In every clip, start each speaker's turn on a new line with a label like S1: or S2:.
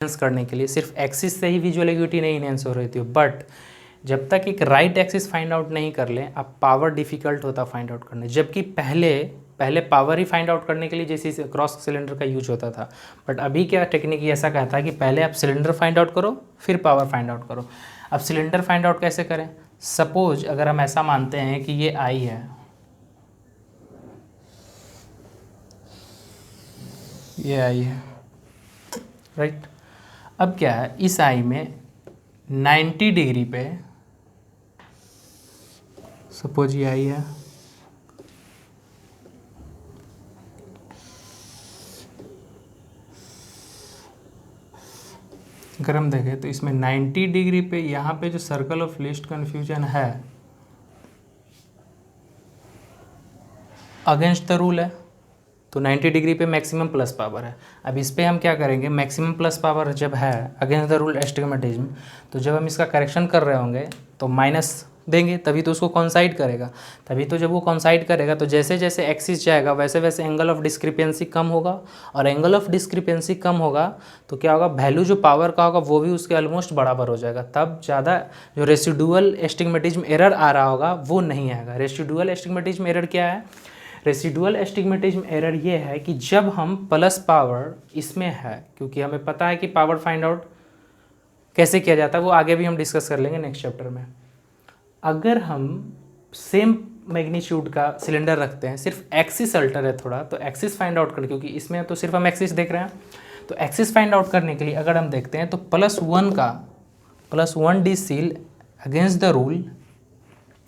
S1: Enhance करने के लिए सिर्फ एक्सिस से ही विजुअल एक्यूटी नहीं इन्हेंस हो रही थी, बट जब तक एक राइट एक्सिस फाइंड आउट नहीं कर लें अब पावर डिफिकल्ट होता फाइंड आउट करने, जबकि पहले पावर ही फाइंड आउट करने के लिए जैसे क्रॉस सिलेंडर का यूज होता था। बट अभी क्या टेक्निक ऐसा कहता है कि पहले आप सिलेंडर फाइंड आउट करो फिर पावर फाइंड आउट करो। अब सिलेंडर फाइंड आउट कैसे करें? सपोज अगर हम ऐसा मानते हैं कि ये आई है, ये आई है, राइट। अब क्या है, इस आई में 90 डिग्री पे सपोज ये आई है, अगर हम देखें तो इसमें 90 डिग्री पे यहाँ पे जो सर्कल ऑफ लीस्ट कन्फ्यूजन है अगेंस्ट द रूल है, तो 90 डिग्री पे मैक्सिमम प्लस पावर है। अब इस पे हम क्या करेंगे, मैक्सिमम प्लस पावर जब है अगेंस्ट द रूल एस्टिग्मेटिज्म, तो जब हम इसका करेक्शन कर रहे होंगे तो माइनस देंगे, तभी तो उसको कॉन्साइड करेगा। तभी तो जब वो कॉन्साइड करेगा तो जैसे जैसे एक्सिस जाएगा वैसे वैसे एंगल ऑफ डिस्क्रिपेंसी कम होगा, और एंगल ऑफ डिस्क्रिपेंसी कम होगा तो क्या होगा, वैल्यू जो पावर का होगा वो भी उसके ऑलमोस्ट बराबर हो जाएगा। तब ज़्यादा जो रेसिडुअल एस्टिग्मेटिज्म एरर आ रहा होगा वो नहीं आएगा। रेसिडुअल एस्टिग्मेटिज्म एरर क्या है? रेसिडुअल एस्टिग्मेटिज्म एरर ये है कि जब हम प्लस पावर इसमें है, क्योंकि हमें पता है कि पावर फाइंड आउट कैसे किया जाता है, वो आगे भी हम डिस्कस कर लेंगे नेक्स्ट चैप्टर में। अगर हम सेम मैग्नीट्यूड का सिलेंडर रखते हैं, सिर्फ एक्सिस अल्टर है थोड़ा, तो एक्सिस फाइंड आउट करने, क्योंकि इसमें तो सिर्फ हम एक्सिस देख रहे हैं, तो एक्सिस फाइंड आउट करने के लिए अगर हम देखते हैं तो +1 D seal against the rule,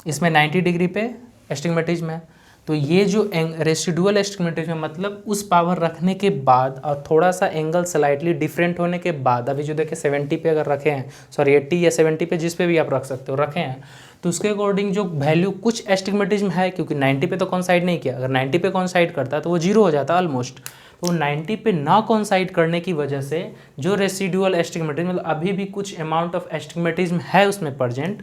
S1: इसमें 90 डिग्री पे एस्टिग्मेटिज्म है। तो ये जो रेसिडुअल एस्टिग्मेटिज्म मतलब उस पावर रखने के बाद और थोड़ा सा एंगल स्लाइटली डिफरेंट होने के बाद, अभी जो देखे 70 पे अगर रखे हैं, सॉरी 80 या 70 पे जिस पे भी आप रख सकते हो रखे हैं, तो उसके अकॉर्डिंग जो वैल्यू कुछ एस्टिग्मेटिज्म है, क्योंकि 90 पे तो कॉन्साइड नहीं किया, अगर 90 पे कॉन्साइड करता तो वो 0 हो जाता ऑलमोस्ट। तो 90 पे ना कॉन्साइड करने की वजह से जो रेसिडुअल एस्टिग्मेटिज्म मतलब अभी भी कुछ अमाउंट ऑफ एस्टिग्मेटिज्म है उसमें प्रेजेंट,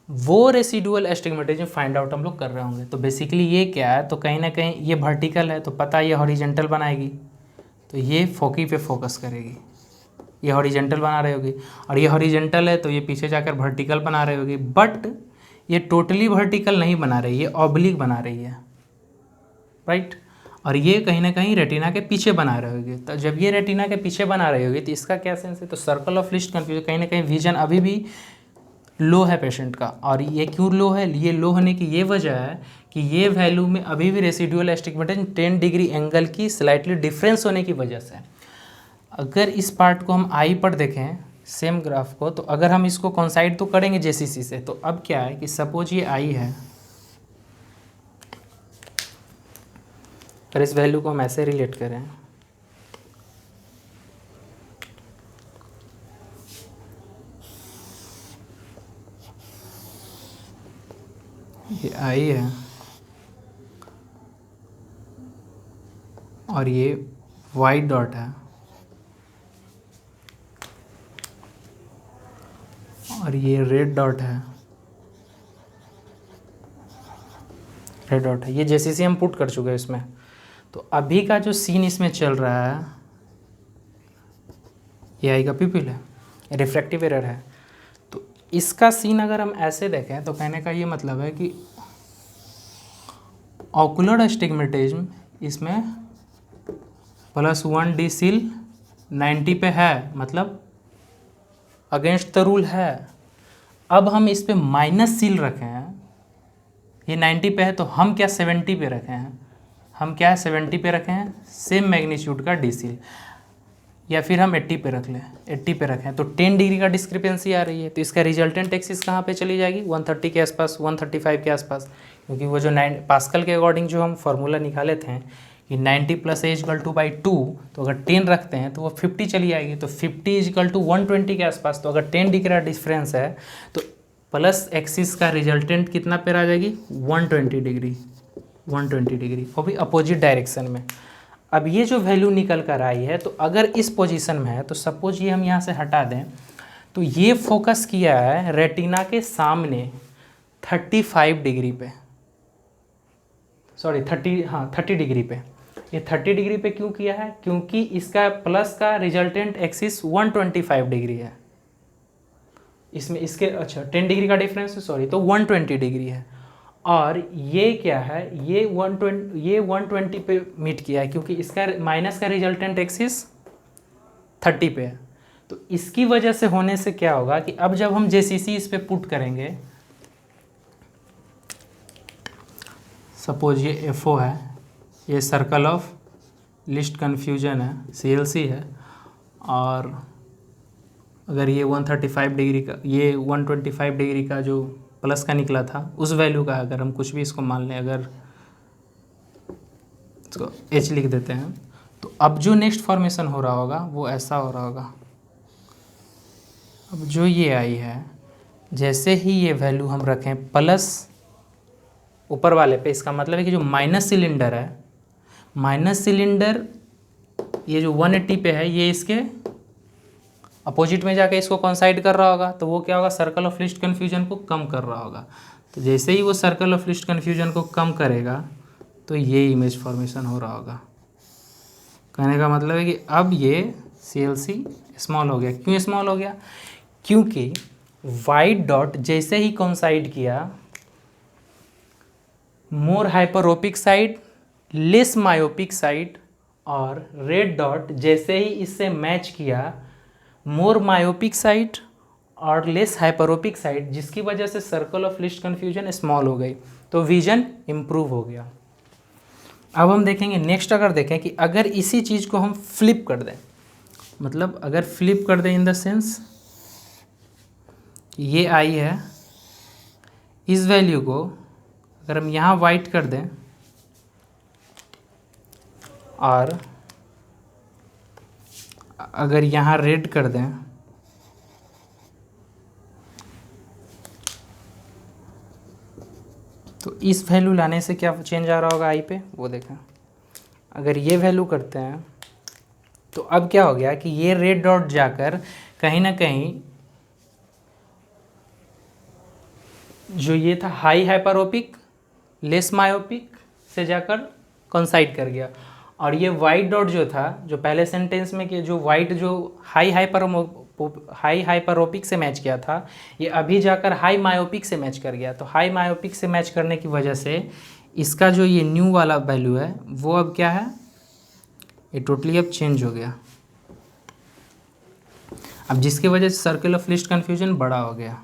S1: वो रेसिडुअल एस्टिग्मेटिज्म फाइंड आउट हम लोग कर रहे होंगे। तो बेसिकली ये क्या है, तो कहीं ना कहीं ये वर्टिकल है तो पता ये हॉरिजेंटल बनाएगी, तो ये फोकी पे फोकस करेगी, ये हॉरिजेंटल बना रही होगी, और ये हॉरिजेंटल है तो ये पीछे जाकर वर्टिकल बना रही होगी। बट ये टोटली वर्टिकल नहीं बना रही, ये ऑब्लिक बना रही है, राइट। और ये कहीं ना कहीं रेटिना के पीछे बना रही होगी। तो जब ये रेटिना के पीछे बना रही होगी तो इसका क्या सेंस है, तो सर्कल ऑफ लीस्ट कन्फ्यूजन, कहीं ना कहीं विजन अभी भी लो है पेशेंट का। और ये क्यों लो है, ये लो होने की ये वजह है कि ये वैल्यू में अभी भी रेसिडुअल एस्टिग्मेटिज्म 10 डिग्री एंगल की स्लाइटली डिफरेंस होने की वजह से। अगर इस पार्ट को हम आई पर देखें सेम ग्राफ को, तो अगर हम इसको कॉन्साइड तो करेंगे जेसीसी से, तो अब क्या है कि सपोज ये आई है और इस वैल्यू को हम ऐसे रिलेट करें, ये आई है और ये वाइट डॉट है और ये रेड डॉट है, रेड डॉट है, ये जैसे हम पुट कर चुके हैं इसमें। तो अभी का जो सीन इसमें चल रहा है, ये आई का पिपिल है, रिफ्रैक्टिव एरर है। तो इसका सीन अगर हम ऐसे देखें तो कहने का ये मतलब है कि ऑकुलर एस्टिग्मेटिज्म इसमें +1 डी सील 90 पे है, मतलब अगेंस्ट द रूल है। अब हम इस पे माइनस सील रखे हैं, ये 90 पे है तो हम क्या 70 पे रखे हैं, हम क्या 70 पे रखे हैं सेम मैग्नीट्यूड का डी सील, या फिर हम 80 पे रख लें, 80 पे रखें तो 10 डिग्री का डिस्क्रिपेंसी आ रही है। तो इसका रिजल्टेंट एक्सिस कहाँ पे चली जाएगी, 130 के आसपास, 135 के आसपास, क्योंकि वो जो 9 पास्कल के अकॉर्डिंग जो हम फार्मूला निकाले थे कि 90 + a = 2/2, तो अगर 10 रखते हैं तो वो 50 चली आएगी, तो 50 = 120 के आसपास। तो अगर 10 डिग्री का डिफरेंस है तो प्लस एक्सिस का रिजल्टेंट कितना पे आ जाएगी, 120 डिग्री, 120 डिग्री, वो भी अपोजिट डायरेक्शन में। अब ये जो वैल्यू निकल कर आई है, तो अगर इस पोजीशन में है तो सपोज ये हम यहाँ से हटा दें, तो ये फोकस किया है रेटिना के सामने 35 डिग्री पे, सॉरी 30 डिग्री पे। ये 30 डिग्री पे क्यों किया है? क्योंकि इसका प्लस का रिजल्टेंट एक्सिस 125 डिग्री है, इसमें इसके अच्छा 10 डिग्री का डिफरेंस है, सॉरी, तो 120 डिग्री है। और ये क्या है, ये 120 पे मीट किया है क्योंकि इसका माइनस का रिजल्टेंट एक्सिस 30 पे है। तो इसकी वजह से होने से क्या होगा कि अब जब हम जेसीसी इस पे पुट करेंगे, सपोज ये एफओ है, ये सर्कल ऑफ लिस्ट कन्फ्यूजन है, सीएलसी है, और अगर ये 135 डिग्री का, ये 125 डिग्री का जो प्लस का निकला था उस वैल्यू का अगर हम कुछ भी इसको मान लें, अगर इसको एच लिख देते हैं, तो अब जो नेक्स्ट फॉर्मेशन हो रहा होगा वो ऐसा हो रहा होगा। अब जो ये आई है, जैसे ही ये वैल्यू हम रखें प्लस ऊपर वाले पे, इसका मतलब है कि जो माइनस सिलेंडर है, माइनस सिलेंडर ये जो 180 पे है, ये इसके अपोजिट में जाके इसको कॉन्साइड कर रहा होगा, तो वो क्या होगा, सर्कल ऑफ लिस्ट कन्फ्यूजन को कम कर रहा होगा। तो जैसे ही वो सर्कल ऑफ लिस्ट कन्फ्यूजन को कम करेगा तो ये इमेज फॉर्मेशन हो रहा होगा। कहने का मतलब है कि अब ये CLC स्मॉल हो गया। क्यों स्मॉल हो गया? क्योंकि वाइट डॉट जैसे ही कॉन्साइड किया, more hyperopic side, less myopic side, और रेड डॉट जैसे ही इससे मैच किया, मोर मायोपिक साइड और लेस हाइपरोपिक साइड, जिसकी वजह से circle of least confusion small हो गई, तो विजन इम्प्रूव हो गया। अब हम देखेंगे नेक्स्ट, अगर देखें कि अगर इसी चीज़ को हम फ्लिप कर दें, मतलब अगर फ्लिप कर दें इन द सेंस ये आई है, इस वैल्यू को अगर हम यहाँ वाइट कर दें और अगर यहाँ रेड कर दें, तो इस वैल्यू लाने से क्या चेंज आ रहा होगा आई पे, वो देखें। अगर ये वैल्यू करते हैं तो अब क्या हो गया कि ये रेड डॉट जाकर कहीं ना कहीं जो ये था हाई हाइपरोपिक लेस मायोपिक से जाकर कॉन्साइड कर गया, और ये वाइट डॉट जो था, जो पहले सेंटेंस में कि जो वाइट जो हाई हाइपरोपिक से मैच किया था, ये अभी जाकर हाई मायोपिक से मैच कर गया। तो हाई मायोपिक से मैच करने की वजह से इसका जो ये न्यू वाला वैल्यू है वो अब क्या है, ये टोटली अब चेंज हो गया। अब जिसकी वजह से सर्कल ऑफ लिस्ट कन्फ्यूजन बड़ा हो गया।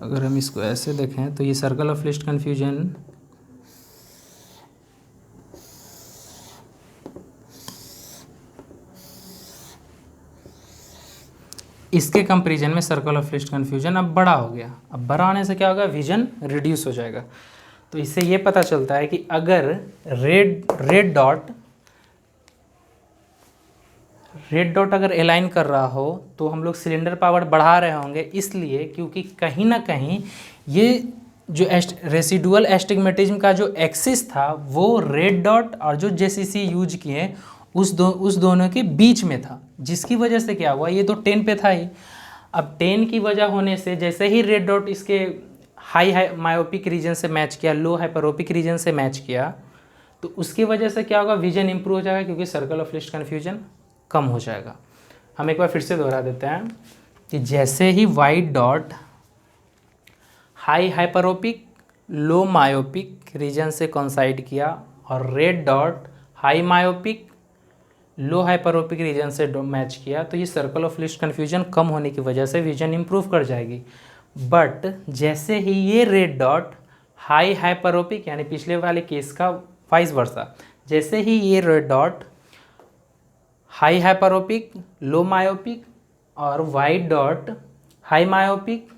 S1: अगर हम इसको ऐसे देखें तो ये सर्कल ऑफ लिस्ट कन्फ्यूजन इसके कंपैरिजन में सर्कल ऑफ लिस्ट कन्फ्यूजन अब बड़ा हो गया। अब बड़ा होने से क्या होगा, विजन रिड्यूस हो जाएगा। तो इससे ये पता चलता है कि अगर रेड डॉट अगर अलाइन कर रहा हो तो हम लोग सिलेंडर पावर बढ़ा रहे होंगे, इसलिए क्योंकि कहीं ना कहीं ये जो रेसिडुअल एस्टिग्मेटिज्म का जो एक्सिस था वो रेड डॉट और जो जेसीसी यूज किए उस दोनों के बीच में था, जिसकी वजह से क्या हुआ, ये तो 10 पे था ही। अब 10 की वजह होने से जैसे ही रेड डॉट इसके हाई मायोपिक रीजन से मैच किया, लो हाइपरोपिक रीजन से मैच किया, तो उसकी वजह से क्या होगा, विजन इंप्रूव हो जाएगा क्योंकि सर्कल ऑफ लिस्ट कन्फ्यूजन कम हो जाएगा। हम एक बार फिर से दोहरा देते हैं कि जैसे ही वाइट डॉट हाई हाइपरोपिक लो मायोपिक रीजन से कॉन्साइड किया और रेड डॉट हाई मायोपिक लो हाइपरोपिक रीजन से मैच किया, तो ये सर्कल ऑफ लिस्ट कन्फ्यूजन कम होने की वजह से विजन इंप्रूव कर जाएगी। बट जैसे ही ये रेड डॉट हाई हाइपरोपिक, यानी पिछले वाले केस का वाइस वर्सा, जैसे ही ये रेड डॉट हाई हाइपरोपिक लो मायोपिक और वाइट डॉट हाई मायोपिक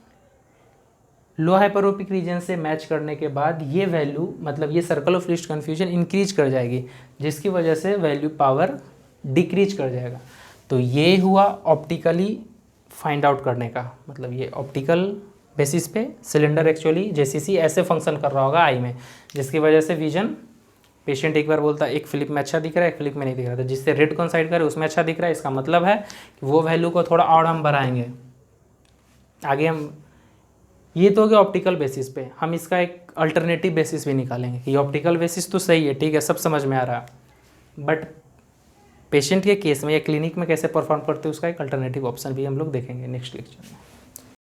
S1: लो हाइपरोपिक रीजन से मैच करने के बाद ये वैल्यू, मतलब ये circle of least confusion increase कर जाएगी, जिसकी वजह से वैल्यू पावर डिक्रीज कर जाएगा। तो ये हुआ ऑप्टिकली फाइंड आउट करने का, मतलब ये ऑप्टिकल बेसिस पे सिलेंडर एक्चुअली जेसीसी ऐसे फंक्शन कर रहा होगा आई में, जिसकी वजह से विजन, पेशेंट एक बार बोलता है एक फ्लिप में अच्छा दिख रहा है, एक फ्लिप में नहीं दिख रहा था, जिससे रेड कॉन्साइड करे उसमें अच्छा दिख रहा है, इसका मतलब है कि वो वैल्यू को थोड़ा और हम बढ़ाएंगे, आगे हम ये तो हो गया ऑप्टिकल बेसिस पे। हम इसका एक अल्टरनेटिव बेसिस भी निकालेंगे कि ऑप्टिकल बेसिस तो सही है, ठीक है, सब समझ में आ रहा है, बट पेशेंट के केस में या क्लिनिक में कैसे परफॉर्म करते हैं उसका एक अल्टरनेटिव ऑप्शन भी हम लोग देखेंगे नेक्स्ट लेक्चर में।